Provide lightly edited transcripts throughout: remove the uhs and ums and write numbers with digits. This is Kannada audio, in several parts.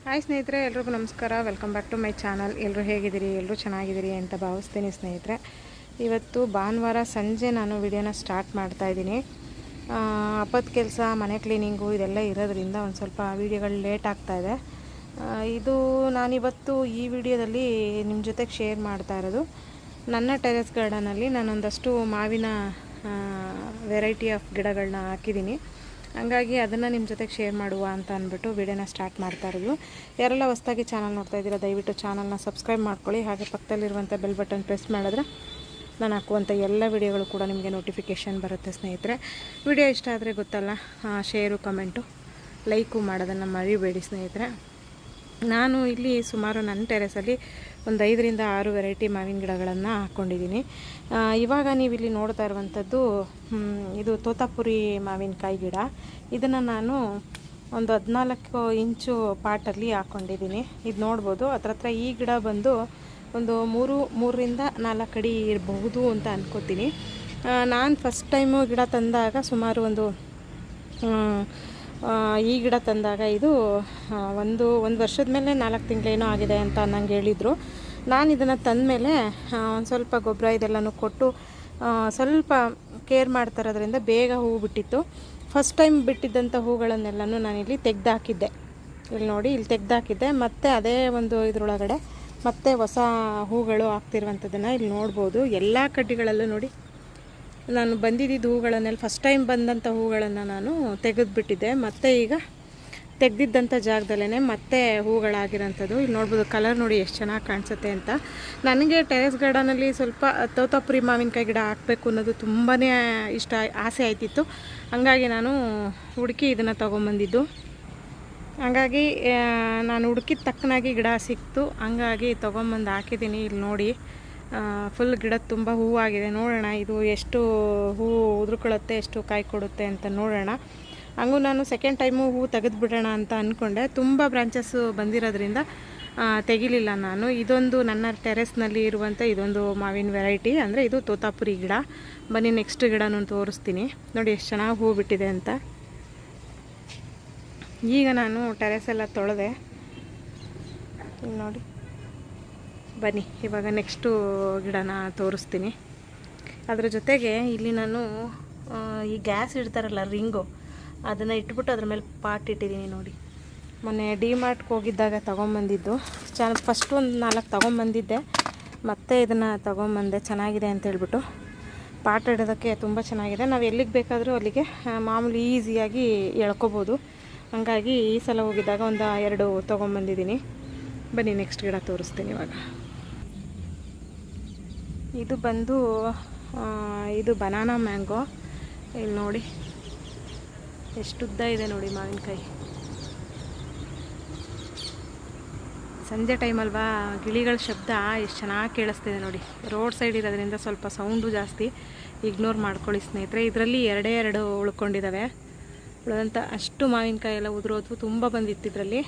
ಹಾಯ್ ಸ್ನೇಹಿತರೆ, ಎಲ್ರಿಗೂ ನಮಸ್ಕಾರ. Welcome back to my channel. ಎಲ್ಲರೂ ಹೇಗಿದ್ದೀರಿ? ಎಲ್ಲರೂ ಚೆನ್ನಾಗಿದ್ದೀರಿ ಅಂತ ಭಾವಿಸ್ತೀನಿ ಸ್ನೇಹಿತರೆ. ಇವತ್ತು ಭಾನುವಾರ ಸಂಜೆ ನಾನು ವಿಡಿಯೋನ ಸ್ಟಾರ್ಟ್ ಮಾಡ್ತಾಯಿದ್ದೀನಿ. ಹಬ್ಬದ ಕೆಲಸ, ಮನೆ ಕ್ಲೀನಿಂಗು ಇದೆಲ್ಲ ಇರೋದ್ರಿಂದ ಒಂದು ಸ್ವಲ್ಪ ವೀಡಿಯೋಗಳು ಲೇಟ್ ಆಗ್ತಾಯಿದೆ. ಇದು ನಾನಿವತ್ತು ಈ ವಿಡಿಯೋದಲ್ಲಿ ನಿಮ್ಮ ಜೊತೆಗೆ ಶೇರ್ ಮಾಡ್ತಾ ಇರೋದು ನನ್ನ ಟೆರೆಸ್ ಗಾರ್ಡನಲ್ಲಿ ನಾನೊಂದಷ್ಟು ಮಾವಿನ ವೆರೈಟಿ ಆಫ್ ಗಿಡಗಳನ್ನ ಹಾಕಿದ್ದೀನಿ. ಹಂಗಾಗಿ ಅದನ್ನು ನಿಮ್ಮ ಜೊತೆಗೆ ಶೇರ್ ಮಾಡುವ ಅಂತ ಅಂದ್ಬಿಟ್ಟು ವಿಡಿಯೋನ ಸ್ಟಾರ್ಟ್ ಮಾಡ್ತಾ ಇರೋದು. ಯಾರೆಲ್ಲ ಹೊಸದಾಗಿ ಚಾನಲ್ ನೋಡ್ತಾ ಇದ್ದೀರಾ, ದಯವಿಟ್ಟು ಚಾನಲ್ನ ಸಬ್ಸ್ಕ್ರೈಬ್ ಮಾಡ್ಕೊಳ್ಳಿ. ಹಾಗೆ ಪಕ್ಕದಲ್ಲಿರುವಂಥ ಬೆಲ್ ಬಟನ್ ಪ್ರೆಸ್ ಮಾಡಿದ್ರೆ ನಾನು ಹಾಕುವಂಥ ಎಲ್ಲ ವಿಡಿಯೋಗಳು ಕೂಡ ನಿಮಗೆ ನೋಟಿಫಿಕೇಷನ್ ಬರುತ್ತೆ ಸ್ನೇಹಿತರೆ. ವಿಡಿಯೋ ಇಷ್ಟ ಆದರೆ ಗೊತ್ತಲ್ಲ, ಶೇರು, ಕಮೆಂಟು, ಲೈಕು ಮಾಡೋದನ್ನು ಮರಿಬೇಡಿ ಸ್ನೇಹಿತರೆ. ನಾನು ಇಲ್ಲಿ ಸುಮಾರು ನನ್ನ ಟೆರೆಸಲ್ಲಿ ಒಂದು 5ರಿಂದ 6 ವೆರೈಟಿ ಮಾವಿನ ಗಿಡಗಳನ್ನು ಹಾಕ್ಕೊಂಡಿದ್ದೀನಿ. ಇವಾಗ ನೀವು ಇಲ್ಲಿ ನೋಡ್ತಾ ಇರುವಂಥದ್ದು ಇದು ತೋತಾಪುರಿ ಮಾವಿನಕಾಯಿ ಗಿಡ. ಇದನ್ನು ನಾನು ಒಂದು 14 ಇಂಚು ಪಾಟಲ್ಲಿ ಹಾಕ್ಕೊಂಡಿದ್ದೀನಿ. ಇದು ನೋಡ್ಬೋದು. ಹತ್ರ ಈ ಗಿಡ ಬಂದು ಒಂದು 3ರಿಂದ 4 ಅಡಿ ಇರಬಹುದು ಅಂತ ಅನ್ಕೋತೀನಿ. ನಾನು ಫಸ್ಟ್ ಟೈಮು ಗಿಡ ತಂದಾಗ ಸುಮಾರು ಈ ಗಿಡ ತಂದಾಗ ಇದು ಒಂದು ವರ್ಷದ ಮೇಲೆ 4 ತಿಂಗಳೇನೋ ಆಗಿದೆ ಅಂತ ನಂಗೆ ಹೇಳಿದರು. ನಾನು ಇದನ್ನು ತಂದಮೇಲೆ ಒಂದು ಸ್ವಲ್ಪ ಗೊಬ್ಬರ ಇದೆಲ್ಲನೂ ಕೊಟ್ಟು ಸ್ವಲ್ಪ ಕೇರ್ ಮಾಡ್ತಾರೋದ್ರಿಂದ ಬೇಗ ಹೂವು ಬಿಟ್ಟಿತ್ತು. ಫಸ್ಟ್ ಟೈಮ್ ಬಿಟ್ಟಿದ್ದಂಥ ಹೂಗಳನ್ನೆಲ್ಲನೂ ನಾನಿಲ್ಲಿ ತೆಗೆದಾಕಿದ್ದೆ. ಇಲ್ಲಿ ನೋಡಿ, ಇಲ್ಲಿ ತೆಗೆದಾಕಿದ್ದೆ. ಮತ್ತು ಅದೇ ಒಂದು ಇದರೊಳಗಡೆ ಮತ್ತೆ ಹೊಸ ಹೂಗಳು ಆಗ್ತಿರುವಂಥದ್ದನ್ನು ಇಲ್ಲಿ ನೋಡ್ಬೋದು. ಎಲ್ಲ ಕಡ್ಡಿಗಳಲ್ಲೂ ನೋಡಿ, ನಾನು ಬಂದಿದ್ದ ಹೂಗಳನ್ನೆಲ್ಲ ಫಸ್ಟ್ ಟೈಮ್ ಬಂದಂಥ ಹೂಗಳನ್ನು ನಾನು ತೆಗೆದುಬಿಟ್ಟಿದ್ದೆ. ಮತ್ತು ಈಗ ತೆಗೆದಿದ್ದಂಥ ಜಾಗದಲ್ಲೇ ಮತ್ತೆ ಹೂಗಳಾಗಿರೋಂಥದ್ದು ಇಲ್ಲಿ ನೋಡ್ಬೋದು. ಕಲರ್ ನೋಡಿ ಎಷ್ಟು ಚೆನ್ನಾಗಿ ಕಾಣಿಸುತ್ತೆ ಅಂತ. ನನಗೆ ಟೆರೆಸ್ ಗಾರ್ಡನಲ್ಲಿ ಸ್ವಲ್ಪ ತೋತಾಪುರಿ ಮಾವಿನಕಾಯಿ ಗಿಡ ಹಾಕಬೇಕು ಅನ್ನೋದು ತುಂಬಾ ಆಸೆ ಆಯ್ತಿತ್ತು. ಹಾಗಾಗಿ ನಾನು ಹುಡುಕಿ ಇದನ್ನು ತೊಗೊಂಬಂದಿದ್ದು. ಹಾಗಾಗಿ ನಾನು ಹುಡುಕಿದ ತಕ್ಕನಾಗಿ ಗಿಡ ಸಿಕ್ತು. ಹಂಗಾಗಿ ತೊಗೊಂಬಂದು ಹಾಕಿದ್ದೀನಿ. ಇಲ್ಲಿ ನೋಡಿ, ಫುಲ್ ಗಿಡ ತುಂಬ ಹೂವಾಗಿದೆ. ನೋಡೋಣ ಇದು ಎಷ್ಟು ಹೂವು ಉದುರ್ಕೊಳ್ಳುತ್ತೆ, ಎಷ್ಟು ಕಾಯಿ ಕೊಡುತ್ತೆ ಅಂತ ನೋಡೋಣ. ಹಂಗೂ ನಾನು ಸೆಕೆಂಡ್ ಟೈಮು ಹೂವು ತೆಗೆದುಬಿಡೋಣ ಅಂತ ಅಂದ್ಕೊಂಡೆ. ತುಂಬ ಬ್ರಾಂಚಸ್ಸು ಬಂದಿರೋದ್ರಿಂದ ತೆಗಿಲಿಲ್ಲ ನಾನು. ಇದೊಂದು ನನ್ನ ಟೆರೆಸ್ನಲ್ಲಿ ಇರುವಂಥ ಇದೊಂದು ಮಾವಿನ ವೆರೈಟಿ, ಅಂದರೆ ಇದು ತೋತಾಪುರಿ ಗಿಡ. ಬನ್ನಿ ನೆಕ್ಸ್ಟ್ ಗಿಡನೂ ತೋರಿಸ್ತೀನಿ. ನೋಡಿ ಎಷ್ಟು ಚೆನ್ನಾಗಿ ಹೂವು ಬಿಟ್ಟಿದೆ ಅಂತ. ಈಗ ನಾನು ಟೆರೆಸೆಲ್ಲ ತೊಳೆದೆ. ನೋಡಿ, ಬನ್ನಿ ಇವಾಗ ನೆಕ್ಸ್ಟು ಗಿಡನ ತೋರಿಸ್ತೀನಿ. ಅದ್ರ ಜೊತೆಗೆ ಇಲ್ಲಿ ನಾನು ಈ ಗ್ಯಾಸ್ ಇಡ್ತಾರಲ್ಲ ರಿಂಗು, ಅದನ್ನು ಇಟ್ಬಿಟ್ಟು ಅದ್ರ ಮೇಲೆ ಪಾಟ್ ಇಟ್ಟಿದ್ದೀನಿ. ನೋಡಿ, ಮೊನ್ನೆ ಡಿಮಾರ್ಟ್ಗೆ ಹೋಗಿದ್ದಾಗ ತೊಗೊಂಬಂದಿದ್ದು. ಫಸ್ಟು ಒಂದು 4 ತೊಗೊಂಬಂದಿದ್ದೆ. ಮತ್ತೆ ಇದನ್ನು ತೊಗೊಂಬಂದೆ, ಚೆನ್ನಾಗಿದೆ ಅಂತ ಹೇಳ್ಬಿಟ್ಟು. ಪಾಟ್ ಇಡೋದಕ್ಕೆ ತುಂಬ ಚೆನ್ನಾಗಿದೆ. ನಾವು ಎಲ್ಲಿಗೆ ಬೇಕಾದರೂ ಅಲ್ಲಿಗೆ ಮಾಮೂಲಿ ಈಸಿಯಾಗಿ ಎಳ್ಕೊಬೋದು. ಹಾಗಾಗಿ ಈ ಸಲ ಹೋಗಿದ್ದಾಗ ಒಂದು 2 ತೊಗೊಂಬಂದಿದ್ದೀನಿ. ಬನ್ನಿ ನೆಕ್ಸ್ಟ್ ಗಿಡ ತೋರಿಸ್ತೀನಿ ಇವಾಗ. ಇದು ಬಂದು ಇದು ಬನಾನಾ ಮ್ಯಾಂಗೋ. ಇಲ್ಲಿ ನೋಡಿ ಎಷ್ಟು ಉದ್ದ ಇದೆ ನೋಡಿ ಮಾವಿನಕಾಯಿ. ಸಂಜೆ ಟೈಮ್ ಅಲ್ವಾ, ಗಿಳಿಗಳ ಶಬ್ದ ಎಷ್ಟು ಚೆನ್ನಾಗಿ ಕೇಳಿಸ್ತಿದೆ ನೋಡಿ. ರೋಡ್ ಸೈಡ್ ಇರೋದ್ರಿಂದ ಸ್ವಲ್ಪ ಸೌಂಡು ಜಾಸ್ತಿ, ಇಗ್ನೋರ್ ಮಾಡ್ಕೊಳ್ಳಿ ಸ್ನೇಹಿತರೆ. ಇದರಲ್ಲಿ 2 ಉಳ್ಕೊಂಡಿದ್ದಾವೆ. ಉಳಿದಂಥ ಅಷ್ಟು ಮಾವಿನಕಾಯಿ ಎಲ್ಲ ಉದುರೋದು, ತುಂಬ ಬಂದಿತ್ತು ಇದರಲ್ಲಿ,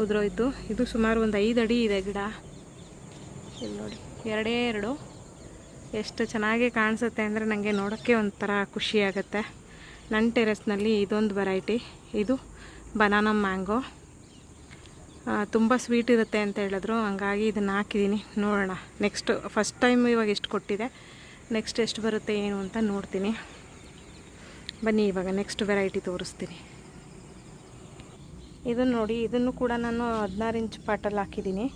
ಉದುರೋಯ್ತು. ಇದು ಸುಮಾರು ಒಂದು 5 ಅಡಿ ಇದೆ ಗಿಡ. ಇಲ್ಲಿ ನೋಡಿ, 2 ಎಷ್ಟು ಚೆನ್ನಾಗಿ ಕಾಣಿಸುತ್ತೆ ಅಂದರೆ ನನಗೆ ನೋಡೋಕ್ಕೆ ಒಂಥರ ಖುಷಿಯಾಗುತ್ತೆ. ನನ್ನ ಟೆರೆಸ್ನಲ್ಲಿ ಇದೊಂದು ವೆರೈಟಿ, ಇದು ಬನಾನಾ ಮ್ಯಾಂಗೋ. ತುಂಬ ಸ್ವೀಟ್ ಇರುತ್ತೆ ಅಂತ ಹೇಳಿದ್ರು, ಹಂಗಾಗಿ ಇದನ್ನು ಹಾಕಿದ್ದೀನಿ. ನೋಡೋಣ ನೆಕ್ಸ್ಟ್. ಫಸ್ಟ್ ಟೈಮ್ ಇವಾಗ ಎಷ್ಟು ಕೊಟ್ಟಿದೆ, ನೆಕ್ಸ್ಟ್ ಎಷ್ಟು ಬರುತ್ತೆ ಏನು ಅಂತ ನೋಡ್ತೀನಿ. ಬನ್ನಿ ಇವಾಗ ನೆಕ್ಸ್ಟ್ ವೆರೈಟಿ ತೋರಿಸ್ತೀನಿ. ಇದನ್ನು ನೋಡಿ, ಇದನ್ನು ಕೂಡ ನಾನು 16 ಇಂಚ್ ಪಾಟಲ್ಲಿ ಹಾಕಿದ್ದೀನಿ.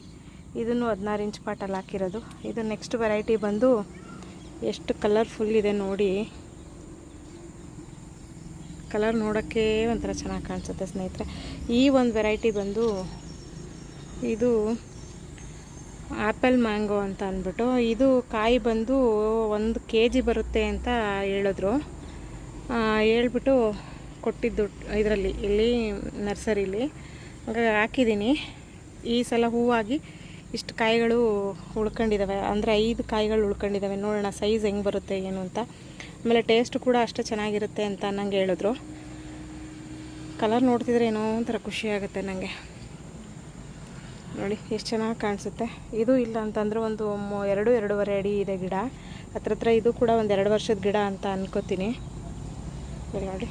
ಇದನ್ನು 16 ಇಂಚ್ ಪಾಟಲ್ಲಿ ಹಾಕಿರೋದು. ಇದು ನೆಕ್ಸ್ಟ್ ವೆರೈಟಿ ಬಂದು ಎಷ್ಟು ಕಲರ್ಫುಲ್ ಇದೆ ನೋಡಿ. ಕಲರ್ ನೋಡೋಕ್ಕೆ ಒಂಥರ ಚೆನ್ನಾಗಿ ಕಾಣಿಸುತ್ತೆ ಸ್ನೇಹಿತರೆ. ಈ ಒಂದು ವೆರೈಟಿ ಬಂದು ಇದು ಆ್ಯಪಲ್ ಮ್ಯಾಂಗೋ ಅಂತ ಅಂದ್ಬಿಟ್ಟು, ಇದು ಕಾಯಿ ಬಂದು 1 kg ಬರುತ್ತೆ ಅಂತ ಹೇಳಿದ್ರು. ಹೇಳ್ಬಿಟ್ಟು ಕೊಟ್ಟಿದ್ದು ಇದರಲ್ಲಿ, ಇಲ್ಲಿ ನರ್ಸರಿಲಿ. ಹಾಗಾಗಿ ಹಾಕಿದ್ದೀನಿ. ಈ ಸಲ ಹೂವಾಗಿ ಇಷ್ಟು ಕಾಯಿಗಳು ಉಳ್ಕೊಂಡಿದ್ದಾವೆ, ಅಂದರೆ 5 ಕಾಯಿಗಳು ಉಳ್ಕೊಂಡಿದ್ದಾವೆ. ನೋಡೋಣ ಸೈಜ್ ಹೆಂಗೆ ಬರುತ್ತೆ ಏನು ಅಂತ. ಆಮೇಲೆ ಟೇಸ್ಟ್ ಕೂಡ ಅಷ್ಟೇ ಚೆನ್ನಾಗಿರುತ್ತೆ ಅಂತ ನಂಗೆ ಹೇಳಿದ್ರು. ಕಲರ್ ನೋಡ್ತಿದ್ರೆ ಏನೋ ಒಂಥರ ಖುಷಿಯಾಗುತ್ತೆ ನನಗೆ. ನೋಡಿ ಎಷ್ಟು ಚೆನ್ನಾಗಿ ಕಾಣಿಸುತ್ತೆ. ಇದು ಇಲ್ಲ ಅಂತಂದರೆ ಒಂದು 2-2.5 ಅಡಿ ಇದೆ ಗಿಡ. ಹತ್ರ ಇದು ಕೂಡ ಒಂದು 2 ವರ್ಷದ ಗಿಡ ಅಂತ ಅನ್ಕೋತೀನಿ. ನೋಡಿ,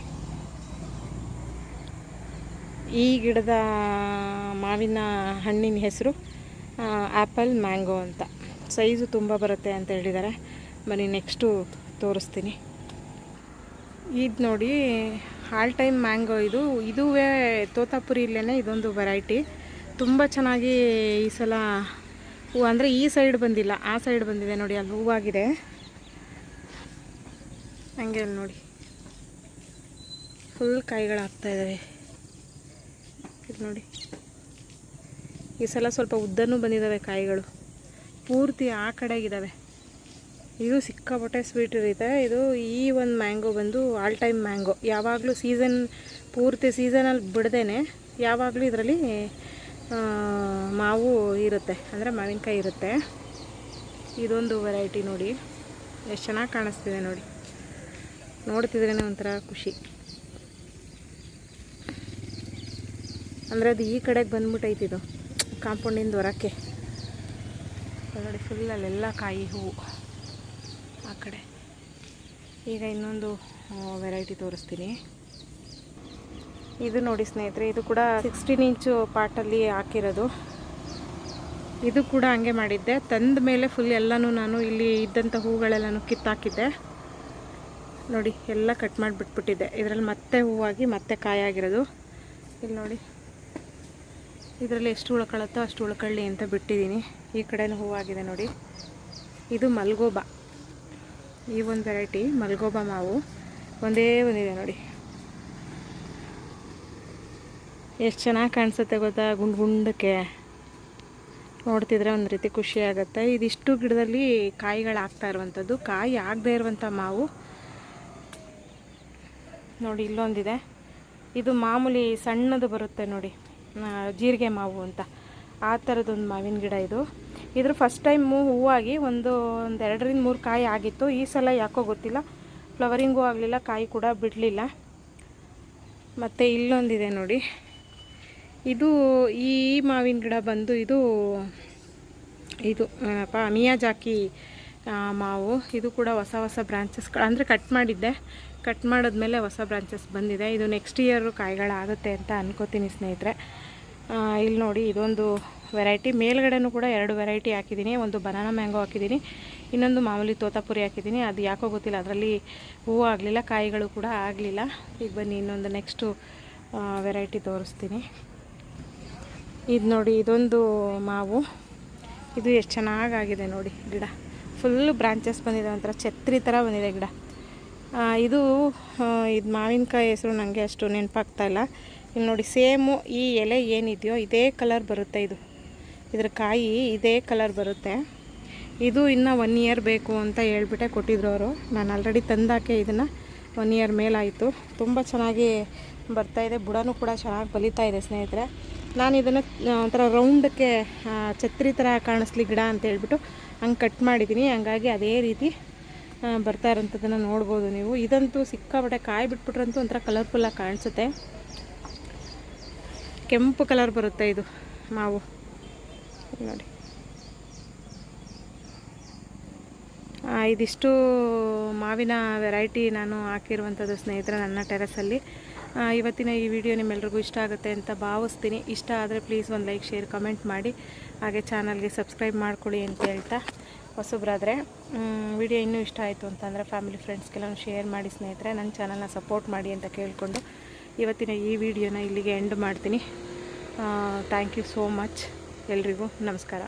ಈ ಗಿಡದ ಮಾವಿನ ಹಣ್ಣಿನ ಹೆಸರು ಆ್ಯಪಲ್ ಮ್ಯಾಂಗೋ ಅಂತ. ಸೈಜು ತುಂಬ ಬರುತ್ತೆ ಅಂತ ಹೇಳಿದ್ದಾರೆ. ಬನ್ನಿ ನೆಕ್ಸ್ಟು ತೋರಿಸ್ತೀನಿ. ಇದು ನೋಡಿ ಆಲ್ ಟೈಮ್ ಮ್ಯಾಂಗೋ. ಇದುವೇ ತೋತಾಪುರಿಯಲ್ಲೇ ಇದೊಂದು ವೆರೈಟಿ. ತುಂಬ ಚೆನ್ನಾಗಿ ಈ ಸಲ ಹೂವು, ಅಂದರೆ ಈ ಸೈಡ್ ಬಂದಿಲ್ಲ, ಆ ಸೈಡ್ ಬಂದಿದೆ ನೋಡಿ, ಅಲ್ಲಿ ಹೂವಾಗಿದೆ. ಹಂಗೆ ಅಲ್ಲಿ ನೋಡಿ ಫುಲ್ ಕಾಯಿಗಳಾಗ್ತಾ ಇದ್ದಾವೆ. ಇದು ನೋಡಿ ಈ ಸಲ ಸ್ವಲ್ಪ ಉದ್ದನೂ ಬಂದಿದ್ದಾವೆ ಕಾಯಿಗಳು, ಪೂರ್ತಿ ಆ ಕಡೆಗಿದ್ದಾವೆ. ಇದು ಸಿಕ್ಕಾಪಟ್ಟೆ ಸ್ವೀಟ್ ಇರುತ್ತೆ. ಇದು ಈ ಒಂದು ಮ್ಯಾಂಗೋ ಬಂದು ಆಲ್ ಟೈಮ್ ಮ್ಯಾಂಗೋ. ಯಾವಾಗಲೂ ಪೂರ್ತಿ ಸೀಸನಲ್ಲಿ ಬಿಡದೇನೆ ಯಾವಾಗಲೂ ಇದರಲ್ಲಿ ಮಾವು ಇರುತ್ತೆ, ಅಂದರೆ ಮಾವಿನಕಾಯಿ ಇರುತ್ತೆ. ಇದೊಂದು ವೆರೈಟಿ ನೋಡಿ ಎಷ್ಟು ಚೆನ್ನಾಗಿ ಕಾಣಿಸ್ತಿದೆ ನೋಡಿ, ನೋಡ್ತಿದ್ರೇ ಒಂಥರ ಖುಷಿ. ಅಂದರೆ ಅದು ಈ ಕಡೆಗೆ ಬಂದ್ಬಿಟ್ಟೈತಿದು ಕಾಂಪೌಂಡಿಂದ ಹೊರಕ್ಕೆ ನೋಡಿ. ಫುಲ್ ಅಲ್ಲೆಲ್ಲ ಕಾಯಿ ಹೂವು ಆ ಕಡೆ. ಈಗ ಇನ್ನೊಂದು ವೆರೈಟಿ ತೋರಿಸ್ತೀನಿ. ಇದು ನೋಡಿ ಸ್ನೇಹಿತರೆ, ಇದು ಕೂಡ 16 ಇಂಚು ಪಾಟಲ್ಲಿ ಹಾಕಿರೋದು. ಇದು ಕೂಡ ಹಂಗೆ ಮಾಡಿದ್ದೆ, ತಂದ ಮೇಲೆ ಫುಲ್ ಎಲ್ಲನೂ ನಾನು ಇಲ್ಲಿ ಇದ್ದಂಥ ಹೂಗಳೆಲ್ಲನೂ ಕಿತ್ತಾಕಿದ್ದೆ ನೋಡಿ, ಎಲ್ಲ ಕಟ್ ಮಾಡಿಬಿಟ್ಬಿಟ್ಟಿದ್ದೆ. ಇದರಲ್ಲಿ ಮತ್ತೆ ಹೂವಾಗಿ ಮತ್ತೆ ಕಾಯಾಗಿರೋದು. ಇಲ್ಲಿ ನೋಡಿ, ಇದರಲ್ಲಿ ಎಷ್ಟು ಉಳ್ಕೊಳ್ಳುತ್ತೋ ಅಷ್ಟು ಉಳ್ಕೊಳ್ಳಿ ಅಂತ ಬಿಟ್ಟಿದ್ದೀನಿ. ಈ ಕಡೆನೂ ಹೂವಾಗಿದೆ ನೋಡಿ. ಇದು ಮಲ್ಗೋಬಾ, ಈ ಒಂದು ವೆರೈಟಿ ಮಲ್ಗೋಬಾ ಮಾವು ಒಂದೇ ಒಂದಿದೆ ನೋಡಿ. ಎಷ್ಟು ಚೆನ್ನಾಗಿ ಕಾಣಿಸುತ್ತೆ ಗೊತ್ತಾ, ಗುಂಡಕ್ಕೆ ನೋಡ್ತಿದ್ರೆ ಒಂದು ರೀತಿ ಖುಷಿ ಆಗುತ್ತೆ. ಇದಿಷ್ಟು ಗಿಡದಲ್ಲಿ ಕಾಯಿಗಳಾಗ್ತಾ ಇರುವಂಥದ್ದು, ಕಾಯಿ ಆಗದೆ ಇರುವಂಥ ಮಾವು ನೋಡಿ. ಇಲ್ಲೊಂದಿದೆ, ಇದು ಮಾಮೂಲಿ ಸಣ್ಣದು ಬರುತ್ತೆ ನೋಡಿ, ಜೀರಿಗೆ ಮಾವು ಅಂತ, ಆ ಥರದೊಂದು ಮಾವಿನ ಗಿಡ ಇದು. ಇದ್ರ ಫಸ್ಟ್ ಟೈಮು ಹೂವಾಗಿ ಒಂದು 2-3 ಕಾಯಿ ಆಗಿತ್ತು. ಈ ಸಲ ಯಾಕೋ ಗೊತ್ತಿಲ್ಲ, ಫ್ಲವರಿಂಗೂ ಆಗಲಿಲ್ಲ, ಕಾಯಿ ಕೂಡ ಬಿಡಲಿಲ್ಲ. ಮತ್ತು ಇಲ್ಲೊಂದಿದೆ ನೋಡಿ, ಇದು ಈ ಮಾವಿನ ಗಿಡ ಬಂದು ಇದು ಏನಪ್ಪ ಮಿಯಾಜಾಕಿ ಮಾವು. ಇದು ಕೂಡ ಹೊಸ ಬ್ರಾಂಚಸ್, ಅಂದರೆ ಕಟ್ ಮಾಡಿದ್ದೆ, ಕಟ್ ಮಾಡಿದ್ಮೇಲೆ ಹೊಸ ಬ್ರಾಂಚಸ್ ಬಂದಿದೆ. ಇದು ನೆಕ್ಸ್ಟ್ ಇಯರು ಕಾಯಿಗಳಾಗುತ್ತೆ ಅಂತ ಅನ್ಕೋತೀನಿ ಸ್ನೇಹಿತರೆ. ಇಲ್ಲಿ ನೋಡಿ, ಇದೊಂದು ವೆರೈಟಿ. ಮೇಲ್ಗಡೆನೂ ಕೂಡ 2 ವೆರೈಟಿ ಹಾಕಿದ್ದೀನಿ. ಒಂದು ಬನಾನಾ ಮ್ಯಾಂಗೋ ಹಾಕಿದ್ದೀನಿ, ಇನ್ನೊಂದು ಮಾಮೂಲಿ ತೋತಾಪುರಿ ಹಾಕಿದ್ದೀನಿ. ಅದು ಯಾಕೋ ಗೊತ್ತಿಲ್ಲ, ಅದರಲ್ಲಿ ಹೂವು ಆಗಲಿಲ್ಲ, ಕಾಯಿಗಳು ಕೂಡ ಆಗಲಿಲ್ಲ. ಈಗ ಬನ್ನಿ ಇನ್ನೊಂದು ನೆಕ್ಸ್ಟು ವೆರೈಟಿ ತೋರಿಸ್ತೀನಿ. ಇದು ನೋಡಿ, ಇದೊಂದು ಮಾವು. ಇದು ಎಷ್ಟು ಚೆನ್ನಾಗಾಗಿದೆ ನೋಡಿ, ಗಿಡ ಫುಲ್ಲು ಬ್ರಾಂಚಸ್ ಬಂದಿದೆ, ಒಂಥರ ಛತ್ರಿ ಥರ ಬಂದಿದೆ ಗಿಡ. ಇದು ಮಾವಿನಕಾಯಿ ಹೆಸರು ನನಗೆ ಅಷ್ಟು ನೆನಪಾಗ್ತಾಯಿಲ್ಲ. ಇಲ್ಲಿ ನೋಡಿ, ಸೇಮು ಈ ಎಲೆ ಏನಿದೆಯೋ ಇದೇ ಕಲರ್ ಬರುತ್ತೆ. ಇದ್ರ ಕಾಯಿ ಇದೇ ಕಲರ್ ಬರುತ್ತೆ. ಇದು ಇನ್ನೂ 1 ಇಯರ್ ಬೇಕು ಅಂತ ಹೇಳ್ಬಿಟ್ಟೆ ಕೊಟ್ಟಿದ್ರು ಅವರು. ನಾನು ಆಲ್ರೆಡಿ ತಂದಾಕೆ ಇದನ್ನು 1 ಇಯರ್ ಮೇಲಾಯಿತು. ತುಂಬ ಚೆನ್ನಾಗಿ ಬರ್ತಾಯಿದೆ, ಬುಡನೂ ಕೂಡ ಚೆನ್ನಾಗಿ ಬಲಿತಾ ಇದೆ ಸ್ನೇಹಿತರೆ. ನಾನು ಇದನ್ನು ಒಂಥರ ರೌಂಡಕ್ಕೆ ಛತ್ರಿ ಥರ ಕಾಣಿಸ್ಲಿ ಗಿಡ ಅಂತ ಹೇಳ್ಬಿಟ್ಟು ಹಂಗೆ ಕಟ್ ಮಾಡಿದ್ದೀನಿ. ಹಂಗಾಗಿ ಅದೇ ರೀತಿ ಬರ್ತಾ ಇರೋಂಥದ್ದನ್ನು ನೋಡ್ಬೋದು ನೀವು. ಇದಂತೂ ಸಿಕ್ಕಾಪಟ್ಟೆ ಕಾಯಿ ಬಿಟ್ಬಿಟ್ರಂತೂ ಒಂಥರ ಕಲರ್ಫುಲ್ಲಾಗಿ ಕಾಣಿಸುತ್ತೆ, ಕೆಂಪು ಕಲರ್ ಬರುತ್ತೆ ಇದು ಮಾವು ನೋಡಿ. ಇದಿಷ್ಟು ಮಾವಿನ ವೆರೈಟಿ ನಾನು ಹಾಕಿರುವಂಥದ್ದು ಸ್ನೇಹಿತರೆ ನನ್ನ ಟೆರೆಸಲ್ಲಿ. ಇವತ್ತಿನ ಈ ವಿಡಿಯೋ ನಿಮ್ಮೆಲ್ರಿಗೂ ಇಷ್ಟ ಆಗುತ್ತೆ ಅಂತ ಭಾವಿಸ್ತೀನಿ. ಇಷ್ಟ ಆದರೆ ಪ್ಲೀಸ್ ಒಂದು ಲೈಕ್, ಶೇರ್, ಕಮೆಂಟ್ ಮಾಡಿ. ಹಾಗೆ ಚಾನಲ್ಗೆ ಸಬ್ಸ್ಕ್ರೈಬ್ ಮಾಡ್ಕೊಳ್ಳಿ ಅಂತ ಹೇಳ್ತಾ, ಹೊಸಬ್ರಾದರೆ ವಿಡಿಯೋ ಇನ್ನೂ ಇಷ್ಟ ಆಯಿತು ಅಂತಂದರೆ ಫ್ಯಾಮಿಲಿ ಫ್ರೆಂಡ್ಸ್ಗೆಲ್ಲ ಶೇರ್ ಮಾಡಿ ಸ್ನೇಹಿತರೆ. ನನ್ನ ಚಾನಲ್ನ ಸಪೋರ್ಟ್ ಮಾಡಿ ಅಂತ ಕೇಳಿಕೊಂಡು ಇವತ್ತಿನ ಈ ವಿಡಿಯೋನ ಇಲ್ಲಿಗೆ ಎಂಡ್ ಮಾಡ್ತೀನಿ. Thank you so much. ಎಲ್ರಿಗೂ ನಮಸ್ಕಾರ.